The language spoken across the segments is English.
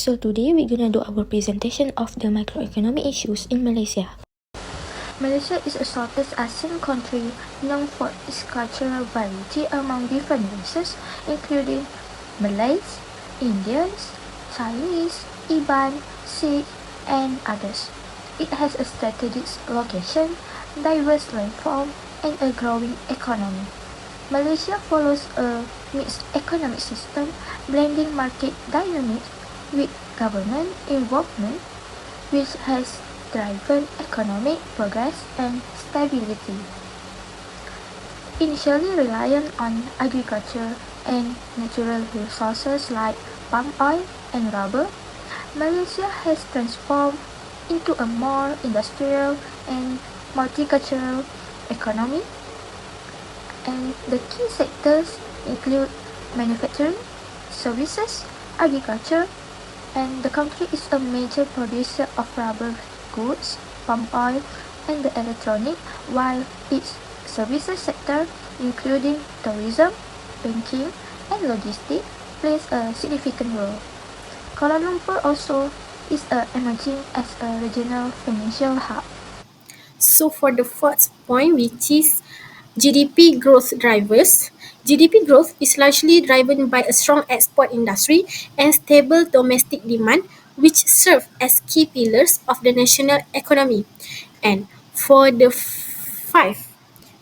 So today we're gonna do our presentation of the microeconomic issues in Malaysia. Malaysia is a Southeast Asian country known for its cultural variety among different races, including Malays, Indians, Chinese, Iban, Sikh, and others. It has a strategic location, diverse landform, and a growing economy. Malaysia follows a mixed economic system, blending market dynamics with government involvement, which has driven economic progress and stability. Initially reliant on agriculture and natural resources like palm oil and rubber, Malaysia has transformed into a more industrial and multicultural economy, and the key sectors include manufacturing, services, agriculture, and the country is a major producer of rubber goods, palm oil, and the electronic, while its services sector, including tourism, banking, and logistics, plays a significant role. Kuala Lumpur also is emerging as a regional financial hub. So for the first point, which is GDP growth drivers, GDP growth is largely driven by a strong export industry and stable domestic demand, which serve as key pillars of the national economy. And for the five,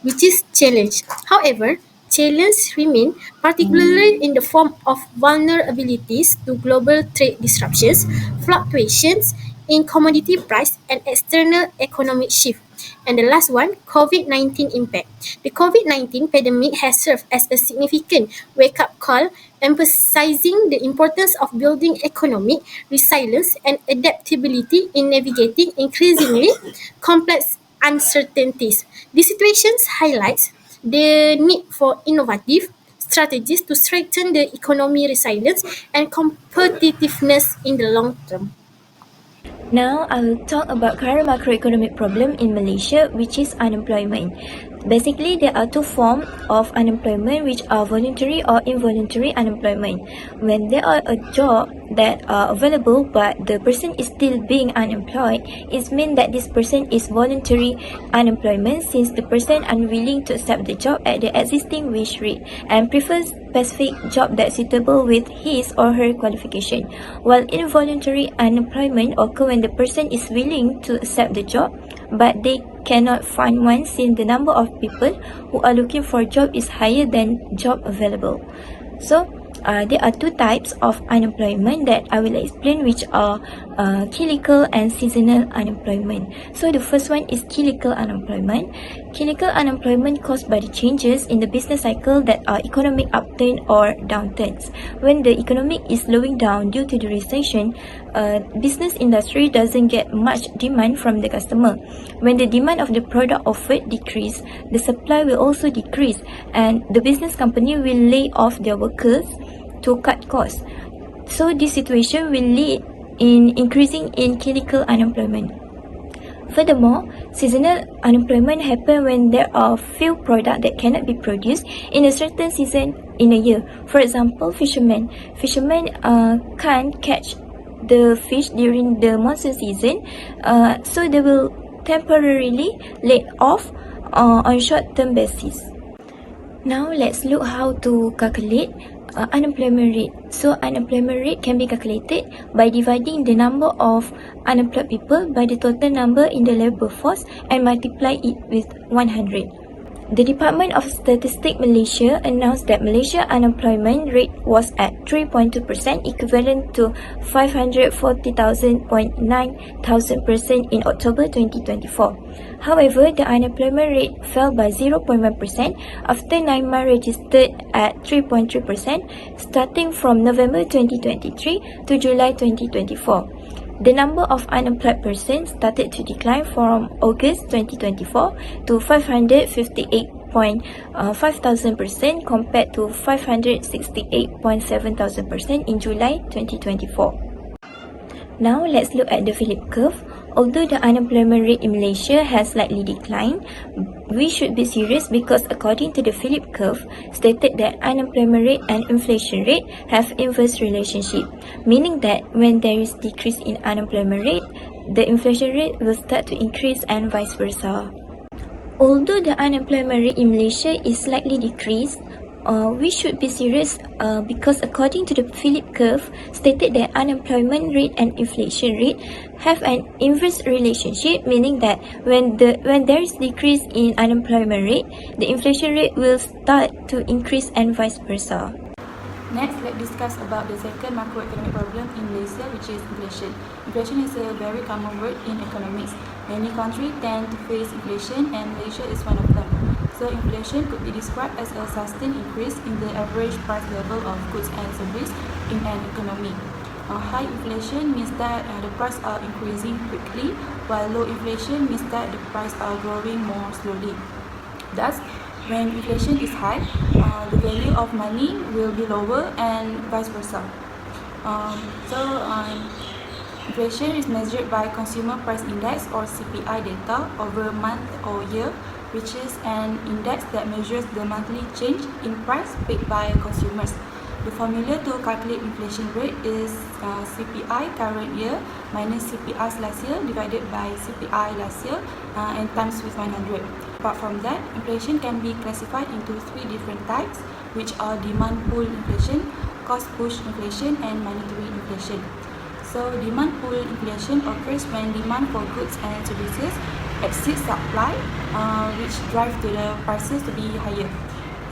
which is challenge. However, challenges remain, particularly in the form of vulnerabilities to global trade disruptions, fluctuations in commodity price, and external economic shift. And the last one, COVID-19 impact. The COVID-19 pandemic has served as a significant wake-up call, emphasizing the importance of building economic resilience and adaptability in navigating increasingly complex uncertainties. This situation highlights the need for innovative strategies to strengthen the economy resilience and competitiveness in the long term. Now, I will talk about current macroeconomic problem in Malaysia, which is unemployment. Basically, there are two forms of unemployment, which are voluntary or involuntary unemployment. When there are a job that are available but the person is still being unemployed, it means that this person is voluntary unemployment, since the person unwilling to accept the job at the existing wage rate and prefers specific job that's suitable with his or her qualification. While involuntary unemployment occurs when the person is willing to accept the job but they cannot find one, since the number of people who are looking for a job is higher than job available. So there are two types of unemployment that I will explain, which are cyclical and seasonal unemployment. So the first one is cyclical unemployment. Cyclical unemployment caused by the changes in the business cycle that are economic upturn or downturns. When the economy is slowing down due to the recession, business industry doesn't get much demand from the customer. When the demand of the product offered decrease, the supply will also decrease, and the business company will lay off their workers to cut costs. So this situation will lead in increasing in cyclical unemployment. Furthermore, seasonal unemployment happens when there are few products that cannot be produced in a certain season in a year. For example, fishermen can't catch the fish during the monsoon season, so they will temporarily laid off on short-term basis. Now let's look how to calculate unemployment rate. So unemployment rate can be calculated by dividing the number of unemployed people by the total number in the labor force and multiply it with 100. The Department of Statistics Malaysia announced that Malaysia unemployment rate was at 3.2%, equivalent to 540,900 person in October 2024. However, the unemployment rate fell by 0.1% after 9 months registered at 3.3%, starting from November 2023 to July 2024. The number of unemployed persons started to decline from August 2024 to 558,500 person compared to 568,700 person in July 2024. Now let's look at the Philip curve. Although the unemployment rate in Malaysia has slightly declined, we should be serious because according to the Philip curve, stated that unemployment rate and inflation rate have inverse relationship, meaning that when there is decrease in unemployment rate, the inflation rate will start to increase and vice versa. Although the unemployment rate in Malaysia is slightly decreased, we should be serious because according to the Philip curve, stated that unemployment rate and inflation rate have an inverse relationship, meaning that when there is decrease in unemployment rate, the inflation rate will start to increase and vice versa. Next, let's discuss about the second macroeconomic problem in Malaysia, which is inflation. Inflation is a very common word in economics. Many countries tend to face inflation, and Malaysia is one of them. So, inflation could be described as a sustained increase in the average price level of goods and services in an economy. High inflation means that the prices are increasing quickly, while low inflation means that the prices are growing more slowly. Thus, when inflation is high, the value of money will be lower and vice versa. Inflation is measured by Consumer Price Index or CPI data over month or year, which is an index that measures the monthly change in price paid by consumers. The formula to calculate inflation rate is CPI current year minus CPI last year divided by CPI last year and times with 100. Apart from that, inflation can be classified into three different types, which are demand pull inflation, cost push inflation, and monetary inflation. So, demand pull inflation occurs when demand for goods and services exceeds supply, which drives the prices to be higher.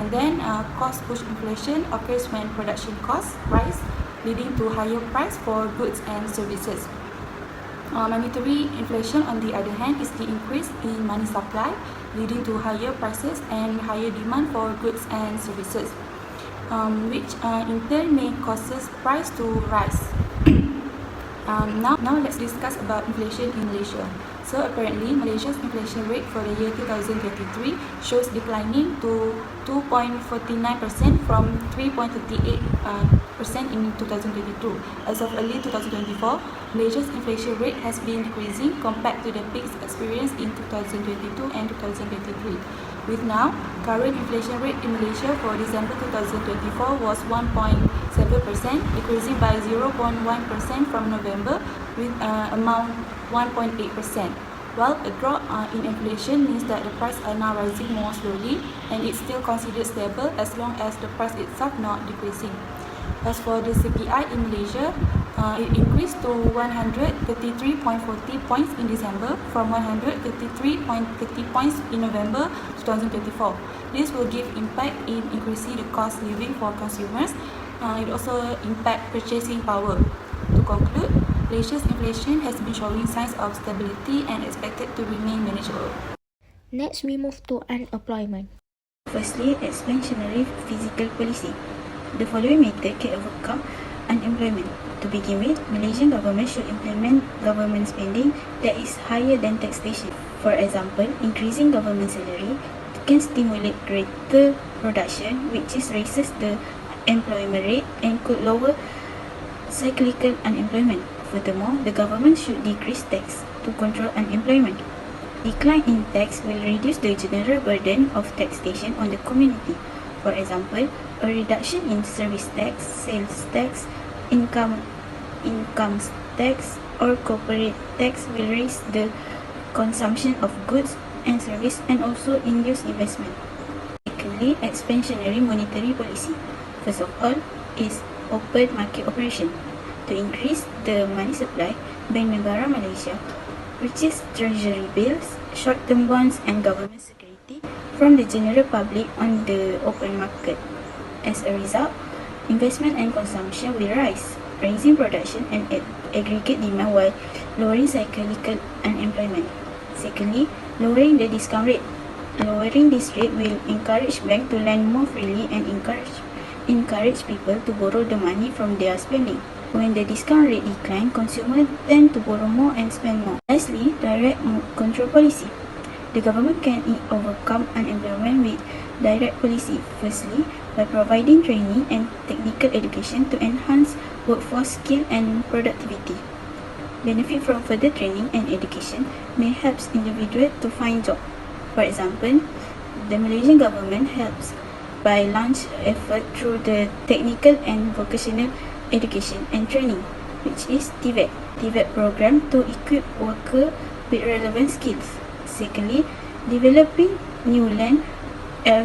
And then cost push inflation occurs when production costs rise, leading to higher price for goods and services. Monetary inflation, on the other hand, is the increase in money supply, leading to higher prices and higher demand for goods and services, which in turn may causes price to rise. Now let's discuss about inflation in Malaysia. So apparently, Malaysia's inflation rate for the year 2023 shows declining to 2.49% from 3.38% in 2022. As of early 2024, Malaysia's inflation rate has been decreasing compared to the peaks experienced in 2022 and 2023. With now, current inflation rate in Malaysia for December 2024 was 1.7%, decreasing by 0.1% from November with amount 1.8%. While a drop in inflation means that the prices are now rising more slowly, and it's still considered stable as long as the price itself not decreasing. As for the CPI in Malaysia, it increased to 133.40 points in December from 133.30 points in November 2024. This will give impact in increasing the cost of living for consumers. It also impact purchasing power. To conclude, Malaysia's inflation has been showing signs of stability and expected to remain manageable. Next, we move to unemployment. Firstly, expansionary fiscal policy. The following method can overcome unemployment. To begin with, Malaysian government should implement government spending that is higher than taxation. For example, increasing government salary can stimulate greater production, which raises the employment rate and could lower cyclical unemployment. Furthermore, the government should decrease tax to control unemployment. Decline in tax will reduce the general burden of taxation on the community. For example, a reduction in service tax, sales tax, income tax, or corporate tax will raise the consumption of goods and services and also induce investment. Secondly, expansionary monetary policy. First of all, is open market operation. To increase the money supply, Bank Negara Malaysia purchase treasury bills, short-term bonds, and government security from the general public on the open market. As a result, investment and consumption will rise, raising production and aggregate demand while lowering cyclical unemployment. Secondly, lowering the discount rate. Lowering this rate will encourage banks to lend more freely and encourage people to borrow the money from their spending. When the discount rate declines, consumers tend to borrow more and spend more. Lastly, direct control policy. The government can overcome unemployment with direct policy. Firstly, by providing training and technical education to enhance workforce skill and productivity. benefit from further training and education may help individuals to find job. For example, the Malaysian government helps by launch effort through the Technical and Vocational Education and Training, which is TVET. TVET program to equip workers with relevant skills. Secondly, developing new land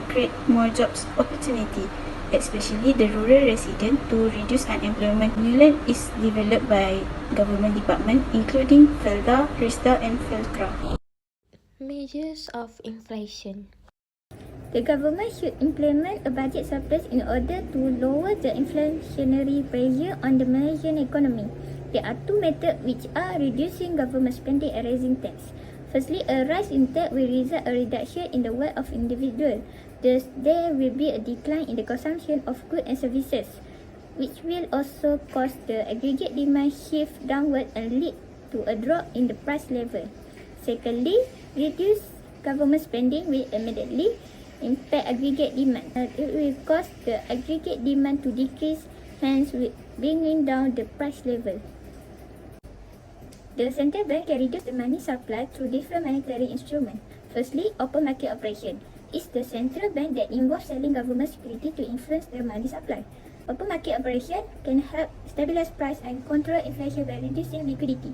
create more jobs opportunity, especially the rural resident, to reduce unemployment. New land is developed by government department including FELDA, RISDA and FELCRA. Measures of inflation. The government should implement a budget surplus in order to lower the inflationary pressure on the Malaysian economy. There are two methods which are reducing government spending and raising tax. Firstly, a rise in tax will result a reduction in the wealth of individuals. Thus, there will be a decline in the consumption of goods and services, which will also cause the aggregate demand shift downward and lead to a drop in the price level. Secondly, reduce government spending will immediately impact aggregate demand. It will cause the aggregate demand to decrease, hence bringing down the price level. The central bank can reduce the money supply through different monetary instruments. Firstly, open market operation. It's the central bank that involves selling government security to influence the money supply. Open market operation can help stabilize price and control inflation by reducing liquidity.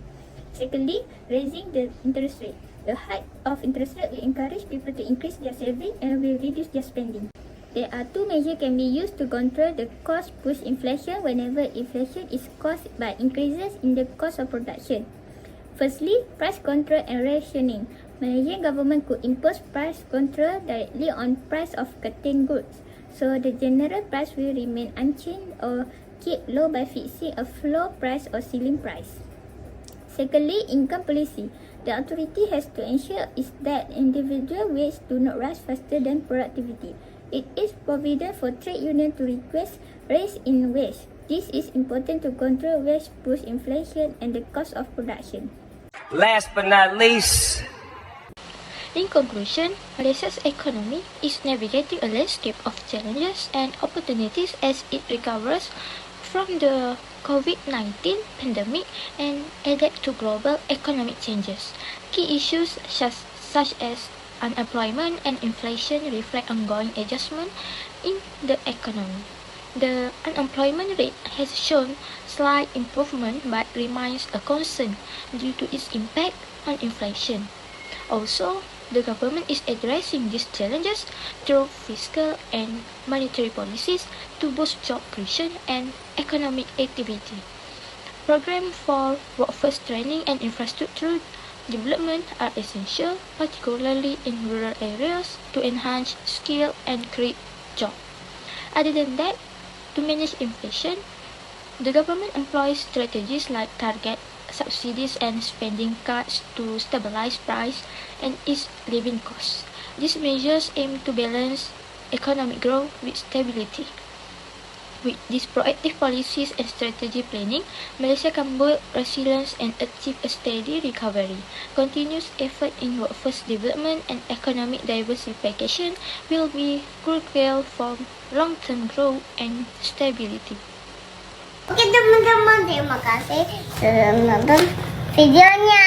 Secondly, raising the interest rate. The hike of interest rate will encourage people to increase their saving and will reduce their spending. There are two measures can be used to control the cost push inflation whenever inflation is caused by increases in the cost of production. Firstly, price control and rationing. Malaysian government could impose price control directly on price of certain goods, so the general price will remain unchanged or kept low by fixing a floor price or ceiling price. Secondly, income policy. The authority has to ensure is that individual wages do not rise faster than productivity. It is provided for trade union to request raise in wage. This is important to control wage push inflation and the cost of production. Last but not least, In conclusion, Malaysia's economy is navigating a landscape of challenges and opportunities as it recovers from the COVID-19 pandemic and adapt to global economic changes. Key issues such as unemployment and inflation reflect ongoing adjustment in the economy. The unemployment rate has shown slight improvement but remains a concern due to its impact on inflation. Also, the government is addressing these challenges through fiscal and monetary policies to boost job creation and economic activity. Programs for workforce training and infrastructure development are essential, particularly in rural areas, to enhance skill and create jobs. Other than that, to manage inflation, the government employs strategies like target subsidies and spending cuts to stabilize price and ease living costs. These measures aim to balance economic growth with stability. With these proactive policies and strategic planning, Malaysia can build resilience and achieve a steady recovery. Continuous effort in workforce development and economic diversification will be crucial for long-term growth and stability. Oke teman-teman, terima kasih sudah menonton videonya.